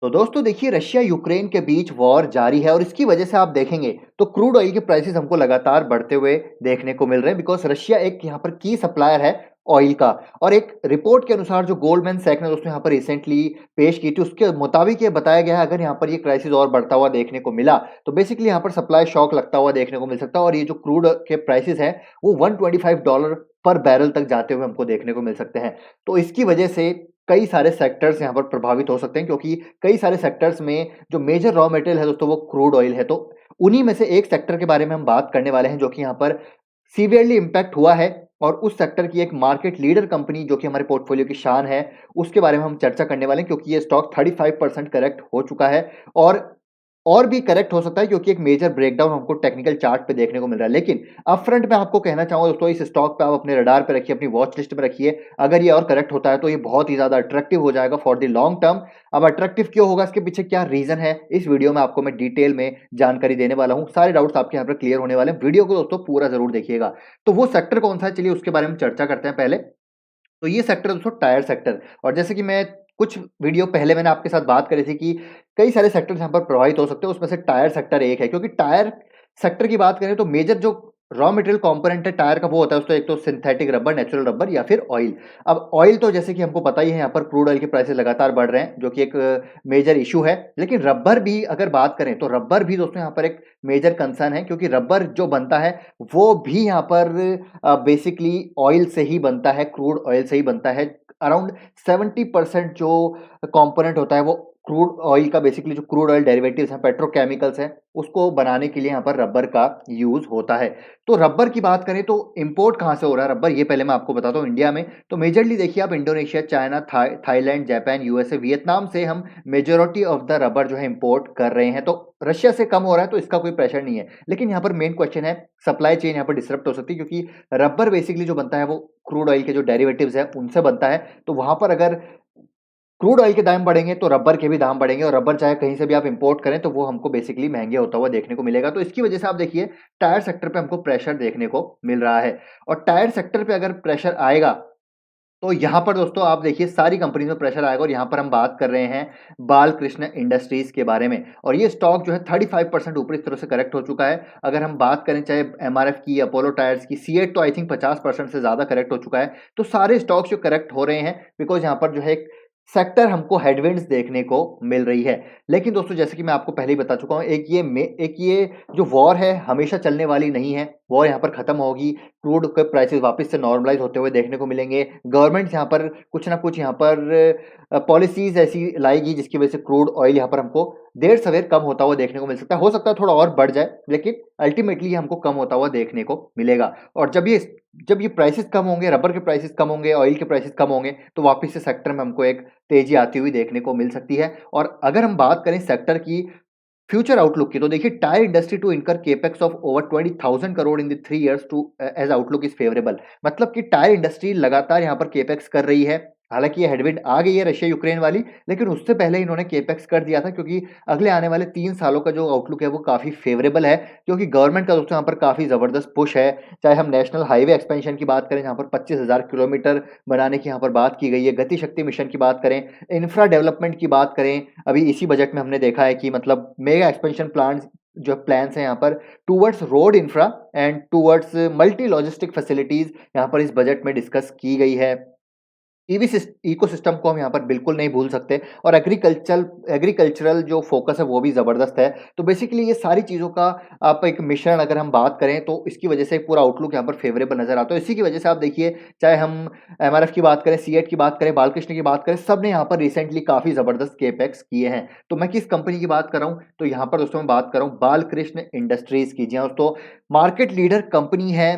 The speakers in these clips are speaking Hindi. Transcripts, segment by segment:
तो दोस्तों देखिए, रशिया यूक्रेन के बीच वॉर जारी है और इसकी वजह से आप देखेंगे तो क्रूड ऑयल के प्राइसेस हमको लगातार बढ़ते हुए देखने को मिल रहे हैं, बिकॉज रशिया एक यहाँ पर की सप्लायर है ऑयल का। और एक रिपोर्ट के अनुसार जो गोल्डमैन सैक ने दोस्तों यहाँ पर रिसेंटली पेश की थी, उसके मुताबिक ये बताया गया है अगर यहाँ पर ये क्राइसिस और बढ़ता हुआ देखने को मिला तो बेसिकली यहाँ पर सप्लाई शॉक लगता हुआ देखने को मिल सकता है और ये जो क्रूड के प्राइसेस है वो $125 पर बैरल तक जाते हुए हमको देखने को मिल सकते हैं। तो इसकी वजह से कई सारे सेक्टर्स यहाँ पर प्रभावित हो सकते हैं, क्योंकि कई सारे सेक्टर्स में जो मेजर रॉ मटेरियल है दोस्तों वो क्रूड ऑयल है। तो उन्हीं में से एक सेक्टर के बारे में हम बात करने वाले हैं जो कि यहाँ पर सीवियरली इम्पैक्ट हुआ है, और उस सेक्टर की एक मार्केट लीडर कंपनी जो कि हमारे पोर्टफोलियो की शान है, उसके बारे में हम चर्चा करने वाले हैं, क्योंकि ये स्टॉक 35% करेक्ट हो चुका है और भी करेक्ट हो सकता है, क्योंकि एक मेजर ब्रेकडाउन हमको टेक्निकल चार्ट पे देखने को मिल रहा है। लेकिन अपफ्रंट में आपको कहना चाहूंगा दोस्तों, इस स्टॉक पे आप अपने रडार पे रखिए, अपनी वॉच लिस्ट में रखिए। अगर ये और करेक्ट होता है तो ये बहुत ही ज्यादा अट्रैक्टिव हो जाएगा फॉर द लॉन्ग टर्म। अब अट्रैक्टिव क्यों होगा, इसके पीछे क्या रीजन है, इस वीडियो में आपको मैं डिटेल में जानकारी देने वाला हूँ। सारे डाउट्स आपके यहाँ पर क्लियर होने वाले हैं। वीडियो को दोस्तों पूरा जरूर देखिएगा। तो वो सेक्टर कौन सा है, चलिए उसके बारे में चर्चा करते हैं पहले। तो ये सेक्टर दोस्तों टायर सेक्टर, और जैसे कि मैं कुछ वीडियो पहले मैंने आपके साथ बात करी थी कि कई सारे सेक्टर्स यहाँ पर प्रभावित हो सकते हैं, उसमें से टायर सेक्टर एक है। क्योंकि टायर सेक्टर की बात करें तो मेजर जो रॉ मटेरियल कंपोनेंट है टायर का वो होता है दोस्तों, एक तो सिंथेटिक रबर, नेचुरल रबर या फिर ऑयल। अब ऑयल तो जैसे कि हमको पता ही है, यहाँ पर क्रूड ऑयल के प्राइसेस लगातार बढ़ रहे हैं जो कि एक मेजर इशू है। लेकिन रबर भी अगर बात करें तो रबर भी दोस्तों यहाँ पर एक मेजर कंसर्न है, क्योंकि रबर जो बनता है वो भी यहाँ पर बेसिकली ऑयल से ही बनता है, क्रूड ऑयल से ही बनता है। अराउंड 70% जो कंपोनेंट होता है वो क्रूड ऑयल का, बेसिकली जो क्रूड ऑयल डेरिवेटिव्स हैं, पेट्रोकेमिकल्स हैं, उसको बनाने के लिए यहाँ पर रबर का यूज होता है। तो रबर की बात करें तो इंपोर्ट कहाँ से हो रहा है रबर, ये पहले मैं आपको बताता हूँ। इंडिया में तो मेजरली देखिए आप, Indonesia, China, Thailand, Japan, USA, Vietnam से हम मेजोरिटी ऑफ द रबर जो है इंपोर्ट कर रहे हैं। तो रशिया से कम हो रहा है तो इसका कोई प्रेशर नहीं है। लेकिन यहाँ पर मेन क्वेश्चन है, सप्लाई चेन यहाँ पर डिसरप्ट हो सकती है, क्योंकि रबर बेसिकली जो बनता है वो क्रूड ऑयल के जो डेरिवेटिव्स है उनसे बनता है। तो वहां पर अगर क्रूड ऑयल के दाम बढ़ेंगे तो रबर के भी दाम बढ़ेंगे, और रबर चाहे कहीं से भी आप इंपोर्ट करें तो वो हमको बेसिकली महंगे होता हुआ देखने को मिलेगा। तो इसकी वजह से आप देखिए टायर सेक्टर पे हमको प्रेशर देखने को मिल रहा है। और टायर सेक्टर पे अगर प्रेशर आएगा तो यहाँ पर दोस्तों आप देखिए सारी कंपनीज में प्रेशर आएगा। और यहाँ पर हम बात कर रहे हैं बालकृष्ण इंडस्ट्रीज के बारे में, और ये स्टॉक जो है 35% ऊपर इस तरह से करेक्ट हो चुका है। अगर हम बात करें चाहे एमआरएफ की, अपोलो टायर्स की, सीएट तो आई थिंक 50% से ज्यादा करेक्ट हो चुका है। तो सारे स्टॉक्स जो करेक्ट हो रहे हैं, बिकॉज यहाँ पर जो है सेक्टर हमको हेडविंड्स देखने को मिल रही है। लेकिन दोस्तों जैसे कि मैं आपको पहले ही बता चुका हूं, एक ये जो वॉर है हमेशा चलने वाली नहीं है। वॉर यहाँ पर खत्म होगी, क्रूड के प्राइसेस वापस से नॉर्मलाइज होते हुए देखने को मिलेंगे। गवर्नमेंट यहाँ पर कुछ ना कुछ यहाँ पर पॉलिसीज ऐसी लाएगी जिसकी वजह से क्रूड ऑयल यहाँ पर हमको देर सवेर कम होता हुआ देखने को मिल सकता है। हो सकता है थोड़ा और बढ़ जाए, लेकिन अल्टीमेटली हमको कम होता हुआ देखने को मिलेगा। और जब ये प्राइसेस कम होंगे, रबर के प्राइसेस कम होंगे, ऑयल के प्राइसेस कम होंगे, तो वापस से सेक्टर में हमको एक तेजी आती हुई देखने को मिल सकती है। और अगर हम बात करें सेक्टर की फ्यूचर आउटलुक की, तो देखिए tyre industry to incur capex of over 20,000 crore in the 3 years to as outlook is favourable. मतलब कि टायर इंडस्ट्री लगातार यहाँ पर केपेक्स कर रही है। हालांकि ये हेडविंड आ गई है रशिया यूक्रेन वाली, लेकिन उससे पहले इन्होंने केपेक्स कर दिया था, क्योंकि अगले आने वाले 3 सालों का जो आउटलुक है वो काफी फेवरेबल है। क्योंकि गवर्नमेंट का दोस्तों यहाँ पर काफी जबरदस्त पुश है। चाहे हम नेशनल हाईवे एक्सपेंशन की बात करें, यहाँ पर 25,000 किलोमीटर बनाने की यहाँ पर बात की गई है, गति शक्ति मिशन की बात करें, इंफ्रा डेवलपमेंट की बात करें, अभी इसी बजट में हमने देखा है कि मतलब मेगा एक्सपेंशन प्लान जो प्लान्स हैं यहाँ पर towards road infra and towards multi logistic facilities यहाँ पर इस बजट में डिस्कस की गई है। ईवी इकोसिस्टम को हम यहाँ पर बिल्कुल नहीं भूल सकते, और एग्रीकल्चरल जो फोकस है वो भी जबरदस्त है। तो बेसिकली ये सारी चीजों का आप एक मिश्रण अगर हम बात करें तो इसकी वजह से पूरा आउटलुक यहाँ पर फेवरेबल नजर आता है। इसी की वजह से आप देखिए, चाहे हम एमआरएफ की बात करें, सीएट की बात करें, बालकृष्ण की बात करें, सब ने यहाँ पर रिसेंटली काफी जबरदस्त केपेक्स किए हैं। तो मैं किस कंपनी की बात कर रहा हूँ, तो यहाँ पर दोस्तों मैं बात कर रहा हूँ बालकृष्ण इंडस्ट्रीज की। जी हाँ दोस्तों, मार्केट लीडर कंपनी है,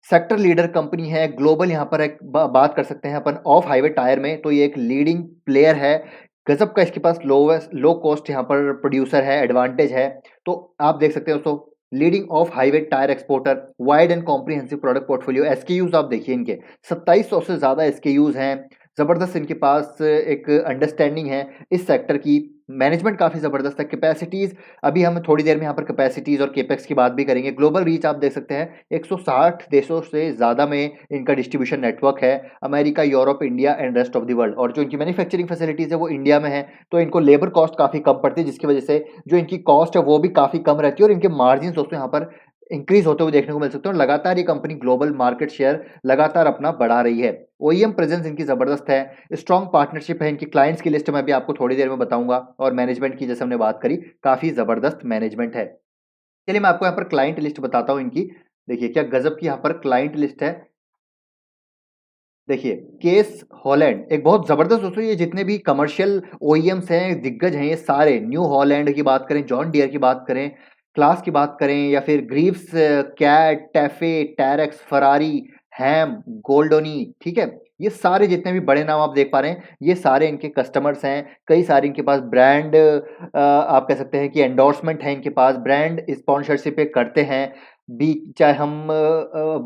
सेक्टर लीडर कंपनी है ग्लोबल। यहाँ पर एक बात कर सकते हैं अपन ऑफ हाईवे टायर में, तो ये एक लीडिंग प्लेयर है। गजब का इसके पास लो कॉस्ट यहाँ पर प्रोड्यूसर है, एडवांटेज है। तो आप देख सकते हो दोस्तों, leading of highway tyre exporter, wide and comprehensive product portfolio. SKUs आप देखिए इनके 2700 से ज्यादा एसकेयूज हैं। ज़बरदस्त इनके पास एक अंडरस्टैंडिंग है इस सेक्टर की, मैनेजमेंट काफ़ी ज़बरदस्त है, कैपेसिटीज़ अभी हम थोड़ी देर में यहाँ पर कैपेसिटीज़ और कैपेक्स की बात भी करेंगे। ग्लोबल रीच आप देख सकते हैं 160 देशों से ज़्यादा में इनका डिस्ट्रीब्यूशन नेटवर्क है, America, Europe, India and rest of the world. और जो इनकी मैन्युफैक्चरिंग फैसिलिटीज़ है वो इंडिया में है, तो इनको लेबर कॉस्ट काफ़ी कम पड़ती है, जिसकी वजह से जो इनकी कॉस्ट है वो भी काफ़ी कम रहती है और इनके मार्जिन दोस्तों यहाँ पर इंक्रीज़ होते हुए देखने को मिल सकते हैं और लगातार ये कंपनी ग्लोबल मार्केट शेयर लगातार अपना बढ़ा रही है। ओईएम प्रेजेंस इनकी ज़बरदस्त है, स्ट्रॉन्ग पार्टनरशिप है, इनकी क्लाइंट्स की लिस्ट मैं भी आपको थोड़ी देर में बताऊँगा और मैनेजमेंट की जैसे हमने बात करी, काफ़ी ज़बरदस्त मैनेजमेंट है। चलिए मैं आपको यहाँ पर क्लाइंट लिस्ट बताता हूँ इनकी। देखिए क्या गज़ब की यहाँ पर क्लाइंट लिस्ट है। देखिए, केस हॉलैंड एक बहुत ज़बरदस्त दोस्तों ये जितने भी कमर्शियल ओईएम्स हैं, दिग्गज हैं ये सारे, न्यू हॉलैंड की बात करें, जॉन डियर की बात करें, क्लास की बात करें या फिर ग्रीव्स, कैट, टैफे, टेरेक्स, फरारी, हैम, गोल्डोनी, ठीक है? ये सारे जितने भी बड़े नाम आप देख पा रहे हैं, ये सारे इनके कस्टमर्स हैं। कई सारे इनके पास ब्रांड आप कह सकते हैं कि एंडोर्समेंट है इनके पास, ब्रांड स्पॉन्सरशिप ये करते हैं। बी चाहे हम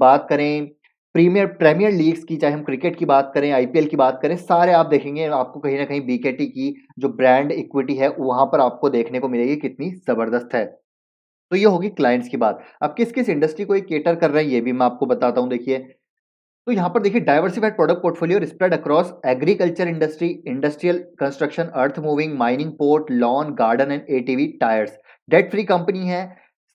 बात करें प्रीमियर प्रीमियर लीग्स की, चाहे हम क्रिकेट की बात करें, आईपीएल की बात करें, सारे आप देखेंगे आपको कहीं न कहीं बीकेटी की जो ब्रांड इक्विटी है, वहाँ पर आपको देखने को मिलेगी कितनी ज़बरदस्त है। तो ये होगी क्लाइंट्स की बात। अब किस-किस इंडस्ट्री को ये कैटर कर रहा है, ये भी मैं आपको बताता हूँ देखिए। तो यहाँ पर देखिए diversified product portfolio spread across agriculture industry, industrial construction, earth moving, mining, port, lawn, garden and ATV tyres. Debt free company है,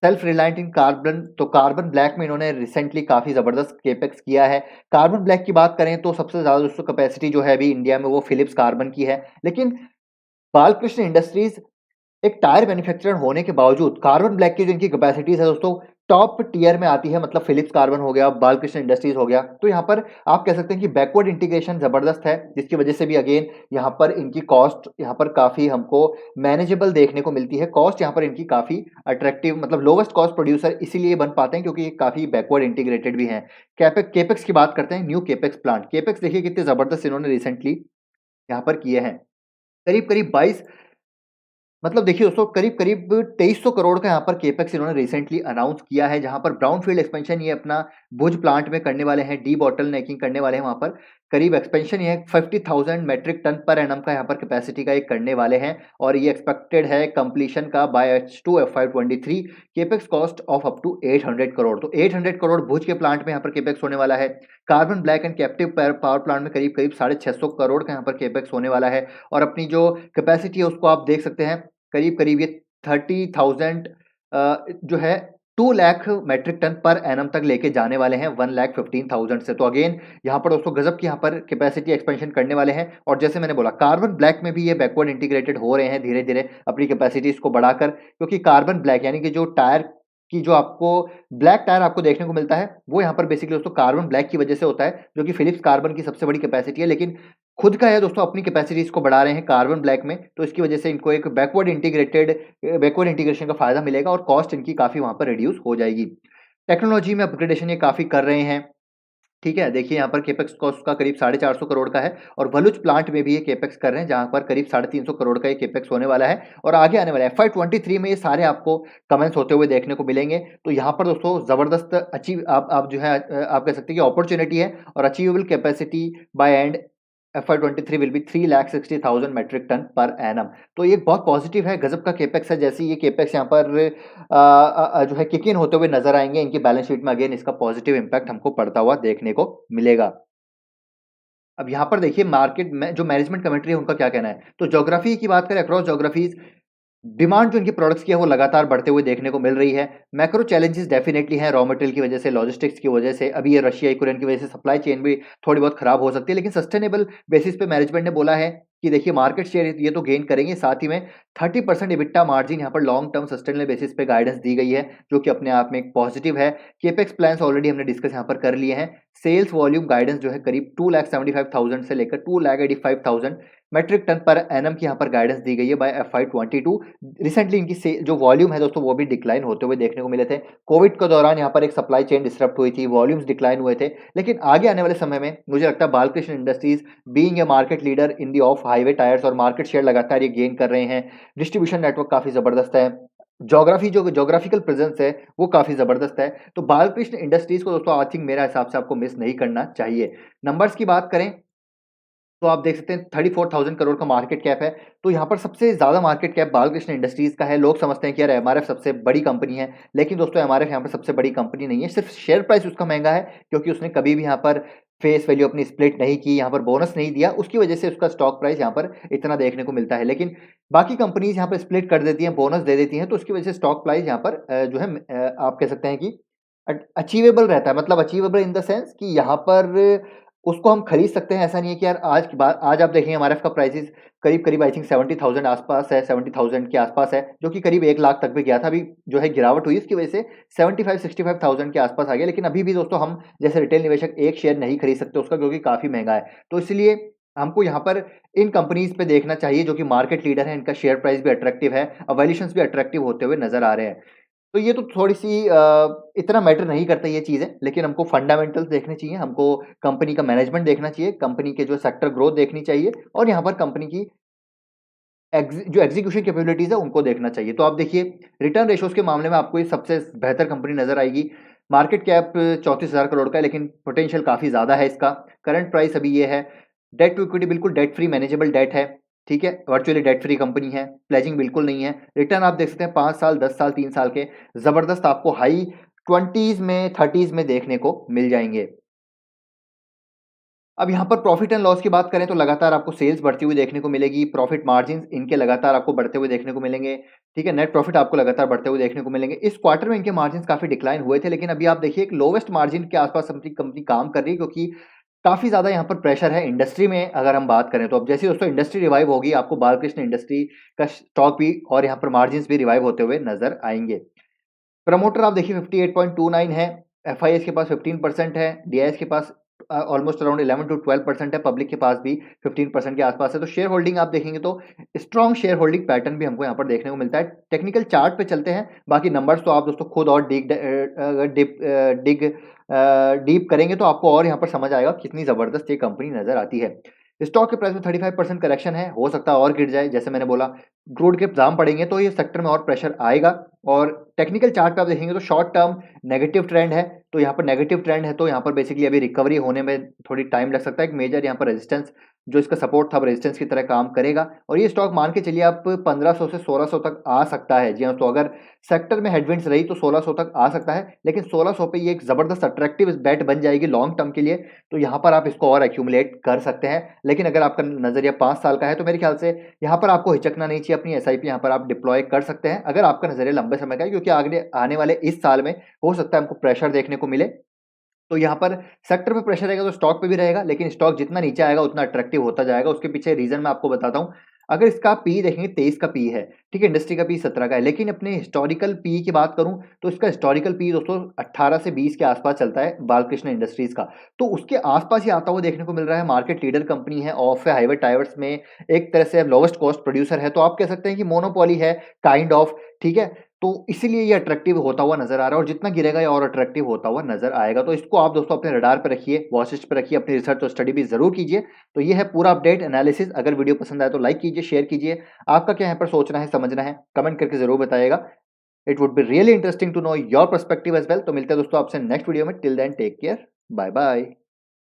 सेल्फ रिलायंट इन कार्बन, तो कार्बन ब्लैक में इन्होंने रिसेंटली काफ़ी ज़बरदस्त केपेक्स किया है। कार्बन ब्लैक की बात करें तो सबसे ज़्यादा दोस्तों कैपेसिटी जो है अभी इंडिया में वो फिलिप्स कार्बन की है। लेकिन बालकृष्ण इंडस्ट्रीज़ एक टायर मैन्युफैक्चरर होने के बावजूद कार्बन ब्लैक की जो इनकी कैपेसिटीज़ है दोस्तों टॉप टियर में आती है, मतलब फिलिप्स कार्बन हो गया, बालकृष्ण इंडस्ट्रीज़ हो गया। तो यहाँ पर आप कह सकते हैं कि बैकवर्ड इंटीग्रेशन ज़बरदस्त है, जिसकी वजह से भी अगेन यहाँ पर इनकी कॉस्ट यहाँ पर काफ़ी हमको मैनेजेबल देखने को मिलती है। कॉस्ट यहाँ पर इनकी काफ़ी अट्रैक्टिव, मतलब लोवेस्ट कॉस्ट प्रोड्यूसर इसीलिए बन पाते हैं क्योंकि ये काफ़ी बैकवर्ड इंटीग्रेटेड भी हैं। कैपेक्स की बात करते हैं, न्यू कैपेक्स प्लांट। कैपेक्स देखिए कितने ज़बरदस्त इन्होंने रिसेंटली यहाँ पर किए हैं। करीब-करीब 22, मतलब देखिए दोस्तों करीब-करीब 2300 करोड़ का यहाँ पर केपेक्स इन्होंने रिसेंटली अनाउंस किया है, जहाँ पर ब्राउनफील्ड एक्सपेंशन ये अपना भुज प्लांट में करने वाले हैं, डीबॉटलनेकिंग करने वाले हैं वहाँ पर। करीब एक्सपेंशन ये 50,000 मेट्रिक टन पर एनम का यहाँ पर कैपेसिटी का ये करने वाले हैं और ये एक्सपेक्टेड है कंप्लीशन का by H2 FY23। Capex cost of up to 800 crore. तो 800 करोड़ भुज के प्लांट में यहाँ पर केपेक्स होने वाला है। Carbon black and captive power plant में करीब-करीब 650 करोड़ का यहाँ पर केपेक्स होने वाला है और अपनी जो कैपेसिटी है उसको आप देख सकते हैं करीब-करीब ये 30,000 जो है 2 lakh metric ton per annum तक लेके जाने वाले हैं 1,15,000 से। तो अगेन यहाँ पर दोस्तों गजब की यहाँ पर कैपेसिटी एक्सपेंशन करने वाले हैं और जैसे मैंने बोला कार्बन ब्लैक में भी ये बैकवर्ड इंटीग्रेटेड हो रहे हैं धीरे-धीरे अपनी कैपेसिटीज़ को बढ़ाकर, क्योंकि कार्बन ब्लैक यानी कि जो टायर की जो आपको ब्लैक टायर आपको देखने को मिलता है, वो यहाँ पर बेसिकली दोस्तों कार्बन ब्लैक की वजह से होता है, जो कि फिलिप्स कार्बन की सबसे बड़ी कैपेसिटी है। लेकिन खुद का है दोस्तों, अपनी कैपेसिटीज़ को बढ़ा रहे हैं कार्बन ब्लैक में, तो इसकी वजह से इनको एक बैकवर्ड इंटीग्रेशन का फ़ायदा मिलेगा और कॉस्ट इनकी काफ़ी वहाँ पर रिड्यूस हो जाएगी। टेक्नोलॉजी में अपग्रेडेशन ये काफ़ी कर रहे हैं, ठीक है? देखिए यहाँ पर केपेक्स कॉस्ट का करीब 450 करोड़ का है और भलुज प्लांट में भी ये केपेक्स कर रहे हैं, जहाँ पर करीब 350 करोड़ का ये केपेक्स होने वाला है और आगे आने वाला है FY23 में ये सारे आपको कमेंट्स होते हुए देखने को मिलेंगे। तो यहाँ पर दोस्तों ज़बरदस्त आप जो है आप कह सकते हैं कि अपॉर्च्युनिटी है और achievable capacity by end FY23 will be 3,60,000 metric ton per annum. तो ये बहुत पॉजिटिव है, गजब का केपेक्स है। जैसे ये केपेक्स यहाँ पर जो है किक इन होते हुए नजर आएंगे इनकी बैलेंस शीट में, अगेन इसका पॉजिटिव इंपैक्ट हमको पड़ता हुआ देखने को मिलेगा। अब यहाँ पर देखिए मार्केट में जो मैनेजमेंट कमेंट्री है उनका क्या कहना है। तो ज्योग्राफी की बात करें, अक्रॉस ज्योग्राफीज डिमांड जो इनकी प्रोडक्ट्स की है वो लगातार बढ़ते हुए देखने को मिल रही है। मैक्रो चैलेंजेस डेफिनेटली हैं, रॉ मटेरियल की वजह से, लॉजिस्टिक्स की वजह से, अभी ये रशिया यूक्रेन की वजह से सप्लाई चेन भी थोड़ी बहुत खराब हो सकती है, लेकिन सस्टेनेबल बेसिस पे मैनेजमेंट ने बोला है कि देखिए मार्केट शेयर ये तो गेन करेंगे, साथ ही में 30% इबिट्टा मार्जिन यहाँ पर लॉन्ग टर्म सस्टेनेबल बेसिस पे गाइडेंस दी गई है, जो कि अपने आप में एक पॉजिटिव है। केपेक्स प्लान्स ऑलरेडी हमने डिस्कस यहाँ पर कर लिए हैं। सेल्स वॉल्यूम गाइडेंस जो है करीब 2,75,000 से लेकर 2,85,000 मेट्रिक टन पर एनम की यहाँ पर गाइडेंस दी गई है बाय FY22। रिसेंटली इनकी जो वॉल्यूम है दोस्तों वो भी डिक्लाइन होते हुए देखने को मिले थे। कोविड के दौरान यहाँ पर एक सप्लाई चेन डिसरप्ट हुई थी, वॉल्यूम्स डिक्लाइन हुए थे, लेकिन आगे आने वाले समय में मुझे लगता है Balkrishna industries being a market leader in the of highway tyres और मार्केट शेयर लगातार ये गेन कर रहे हैं। डिस्ट्रीब्यूशन नेटवर्क काफी जबरदस्त है, जो ज्योग्राफिकल प्रेजेंस है वो काफी जबरदस्त है। तो बालकृष्ण इंडस्ट्रीज को दोस्तों आई थिंक मेरा हिसाब से आपको मिस नहीं करना चाहिए। नंबर्स की बात करें तो आप देख सकते हैं 34,000 करोड़ का मार्केट कैप है। तो यहाँ पर सबसे ज़्यादा मार्केट कैप बालकृष्ण इंडस्ट्रीज़ का है। लोग समझते हैं कि यार एमआरएफ सबसे बड़ी कंपनी है, लेकिन दोस्तों एमआरएफ यहाँ पर सबसे बड़ी कंपनी नहीं है। सिर्फ शेयर प्राइस उसका महँगा है क्योंकि उसने कभी भी यहाँ पर फेस वैल्यू अपनी स्प्लिट नहीं की, यहाँ पर बोनस नहीं दिया, उसकी वजह से उसका स्टॉक प्राइस यहाँ पर इतना देखने को मिलता है। लेकिन बाकी कंपनीज़ यहाँ पर स्प्लिट कर देती हैं, बोनस दे देती हैं, तो उसकी वजह से स्टॉक प्राइस यहाँ पर जो है आप कह सकते हैं कि अचीवेबल रहता है। मतलब अचीवेबल इन द सेंस कि यहाँ पर उसको हम खरीद सकते हैं। ऐसा नहीं है कि यार आज आप देखेंगे एमआरएफ का प्राइसेस करीब-करीब आई थिंक 70,000 आसपास है, 70,000 के आसपास है, जो कि करीब 1 लाख तक भी गया था। अभी जो है गिरावट हुई इसकी वजह से 75-65,000 के आसपास आ गया। लेकिन अभी भी दोस्तों हम जैसे रिटेल निवेशक एक शेयर नहीं खरीद सकते उसका, क्योंकि काफ़ी महँगा है। तो इसलिए हमको यहाँ पर इन कंपनीज़ पे देखना चाहिए जो कि मार्केट लीडर है, इनका शेयर प्राइस भी अट्रैक्टिव है और वैल्यूएशंस भी अट्रैक्टिव होते हुए नज़र आ रहे हैं। तो ये तो थोड़ी-सी इतना मैटर नहीं करता ये चीज़ें, लेकिन हमको फंडामेंटल्स देखने चाहिए, हमको कंपनी का मैनेजमेंट देखना चाहिए, कंपनी के जो सेक्टर ग्रोथ देखनी चाहिए और यहाँ पर कंपनी की जो एग्ज़ीक्यूशन कैपेबिलिटीज़ है उनको देखना चाहिए। तो आप देखिए रिटर्न रेशियोज़ के मामले में आपको ये सबसे बेहतर कंपनी नज़र आएगी। मार्केट कैप 34,000 करोड़ का है, लेकिन पोटेंशियल काफ़ी ज़्यादा है इसका। करंट प्राइस अभी ये है। डेट टू इक्विटी बिल्कुल डेट फ्री मैनेजेबल डेट है, ठीक है? वर्चुअली डेट फ्री कंपनी है, प्लेजिंग बिल्कुल नहीं है। रिटर्न आप देख सकते हैं 5 साल, 10 साल, 3 साल के ज़बरदस्त आपको हाई 20s में, 30s में देखने को मिल जाएँगे। अब यहाँ पर प्रॉफिट एंड लॉस की बात करें तो लगातार आपको सेल्स बढ़ती हुई देखने को मिलेगी, प्रॉफिट मार्जिन्स इनके लगातार आपको बढ़ते हुए देखने को मिलेंगे, ठीक है? नेट प्रॉफिट आपको लगातार बढ़ते हुए देखने को मिलेंगे। इस क्वार्टर में इनके मार्जिन्स काफ़ी डिक्लाइन हुए थे, लेकिन अभी आप देखिए एक लोवेस्ट मार्जिन के आसपास अपनी कंपनी काम कर रही है, क्योंकि काफ़ी ज़्यादा यहाँ पर प्रेशर है इंडस्ट्री में। अगर हम बात करें तो अब जैसे ही दोस्तों इंडस्ट्री रिवाइव होगी, आपको बालकृष्ण इंडस्ट्री का स्टॉक भी और यहाँ पर मार्जिन्स भी रिवाइव होते हुए नज़र आएँगे। प्रमोटर आप देखिए 58.29 है, एफआईएस के पास 15% है, डीआईएस के पास ऑलमोस्ट अराउंड 11 टू 12% है, पब्लिक के पास भी 15% के आसपास है। तो शेयर होल्डिंग आप देखेंगे तो स्ट्रॉन्ग शेयर होल्डिंग पैटर्न भी हमको यहाँ पर देखने को मिलता है। टेक्निकल चार्ट पे चलते हैं, बाकी नंबर्स तो आप दोस्तों खुद और डीप करेंगे तो आपको और यहाँ पर समझ आएगा कितनी ज़बरदस्त ये कंपनी नज़र आती है। स्टॉक के प्राइस में 35% करेक्शन है, हो सकता है और गिर जाए। जैसे मैंने बोला क्रूड के दाम बढ़ेंगे तो ये सेक्टर में और प्रेशर आएगा। और टेक्निकल चार्ट पे आप देखेंगे तो शॉर्ट टर्म नेगेटिव ट्रेंड है, तो यहाँ पर नेगेटिव ट्रेंड है, तो यहाँ पर बेसिकली अभी रिकवरी होने में थोड़ी टाइम लग सकता है। एक मेजर यहाँ पर रेजिस्टेंस जो इसका सपोर्ट था, रेजिस्टेंस की तरह काम करेगा और ये स्टॉक मान के चलिए आप 1500 से 1600 तक आ सकता है। जी हाँ, तो अगर सेक्टर में हेडविंड्स रही तो 1600 तक आ सकता है, लेकिन 1600 पे ये एक ज़बरदस्त अट्रैक्टिव बेट बन जाएगी लॉन्ग टर्म के लिए, तो यहाँ पर आप इसको और एक्यूमुलेट कर सकते हैं। लेकिन अगर आपका नज़रिया 5 साल का है तो मेरे ख्याल से यहाँ पर आपको हिचकना नहीं चाहिए, अपनी एसआईपी यहाँ पर आप डिप्लॉय कर सकते हैं अगर आपका नज़रिया लंबे समय का है, क्योंकि आगे आने वाले इस साल में हो सकता है हमको प्रेशर देखने को मिले। तो यहाँ पर सेक्टर पे प्रेशर रहेगा तो स्टॉक पे भी रहेगा, लेकिन स्टॉक जितना नीचे आएगा उतना अट्रैक्टिव होता जाएगा। उसके पीछे रीज़न मैं आपको बताता हूँ। अगर इसका पी देखेंगे 23 का पी है, ठीक है? इंडस्ट्री का पी 17 का है, लेकिन अपने हिस्टोरिकल पी की बात करूँ तो इसका हिस्टोरिकल पी दोस्तों 18 से 20 के आसपास चलता है बालकृष्ण इंडस्ट्रीज़ का। तो उसके आसपास ही आता हुआ देखने को मिल रहा है। मार्केट लीडर कंपनी है, ऑफ है हाईवे टायर्स में, एक तरह से लोवेस्ट कॉस्ट प्रोड्यूसर है, तो आप कह सकते हैं कि मोनोपोली है काइंड ऑफ, ठीक है? तो इसीलिए ये अट्रैक्टिव होता हुआ नज़र आ रहा है और जितना गिरेगा ये और अट्रैक्टिव होता हुआ नज़र आएगा। तो इसको आप दोस्तों अपने रडार पे रखिए, वॉच लिस्ट पे रखिए, अपनी रिसर्च और स्टडी भी ज़रूर कीजिए। तो ये है पूरा अपडेट एनालिसिस। अगर वीडियो पसंद आए तो लाइक कीजिए, शेयर कीजिए। आपका क्या यहाँ पर सोचना है, समझना है, कमेंट करके ज़रूर बताइएगा। It would be really interesting to know your perspective as well. तो मिलते हैं दोस्तों आपसे नेक्स्ट वीडियो में। Till then take care, bye bye.